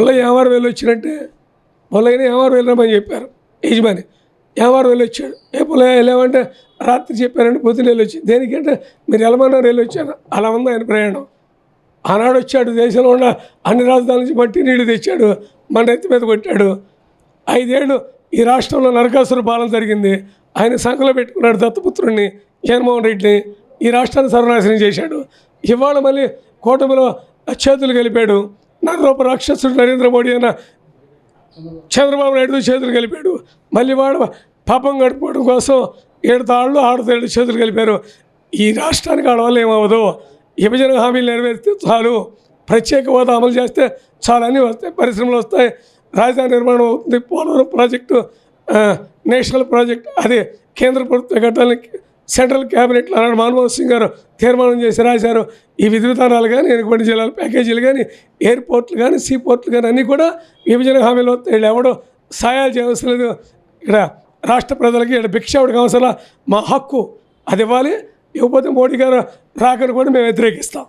పుల్లయ్య ఏమారు వెళ్ళి వచ్చినట్టే పుల్లయ్యని ఏమారు వెళ్ళినామని చెప్పారు యజమాని. ఏమారు వెళ్ళి వచ్చాడు. ఏ పుల్లయ్య వెళ్ళామంటే రాత్రి చెప్పారంటే పొద్దున వెళ్ళి వచ్చి దేనికంటే మీరు వెళ్ళమన్నారు వెళ్ళి వచ్చాను. అలా ఉంది ఆయన ప్రయాణం. ఆనాడు వచ్చాడు, దేశంలో ఉన్న అన్ని రాజధానుల నుంచి మట్టి నీళ్లు తెచ్చాడు, మన ఎత్తి మీద కొట్టాడు. 5 ఏళ్ళు ఈ రాష్ట్రంలో నరకాసుర పాలన జరిగింది. ఆయన సంఖలో పెట్టుకున్నాడు దత్తపుత్రుడిని జగన్మోహన్ రెడ్డిని. ఈ రాష్ట్రాన్ని సర్వనాశనం చేశాడు. ఇవాళ మళ్ళీ కూటమిలో చేతులు కలిపాడు. నరరూప రాక్షసుడు నరేంద్ర మోడీ అన్న చంద్రబాబు నాయుడు చేతులు కలిపాడు. మళ్ళీ వాడు పాపం గడుపుకోవడం కోసం 7 తాళ్ళు 6 తేళ్ళు చేతులు కలిపారు. ఈ రాష్ట్రానికి ఆడవాళ్ళు ఏమవ్వదు. విభజన హామీలు నెరవేరిస్తే చాలు, ప్రత్యేక హోదా అమలు చేస్తే చాలు, అన్నీ వస్తాయి, పరిశ్రమలు వస్తాయి, రాజధాని నిర్మాణం అవుతుంది, పోలవరం ప్రాజెక్టు నేషనల్ ప్రాజెక్ట్ అది కేంద్ర ప్రభుత్వ కట్టాలని సెంట్రల్ క్యాబినెట్లో అన్నాడు మన్మోహన్ సింగ్ గారు తీర్మానం చేసి రాశారు. ఈ విధి విధానాలు కానీ వెనుకబడి జిల్లాల ప్యాకేజీలు కానీ ఎయిర్పోర్ట్లు కానీ సీపోర్ట్లు కానీ అన్నీ కూడా విభజన హామీలు వస్తాయి. వీళ్ళు ఎవడో సాయాలు చేయవలసిన లేదు. ఇక్కడ రాష్ట్ర ప్రజలకి ఇక్కడ భిక్ష అవడానికి అవసరం, మా హక్కు అది ఇవ్వాలి. ఇవ్వకపోతే మోడీ గారు రాకను కూడా మేము వ్యతిరేకిస్తాం.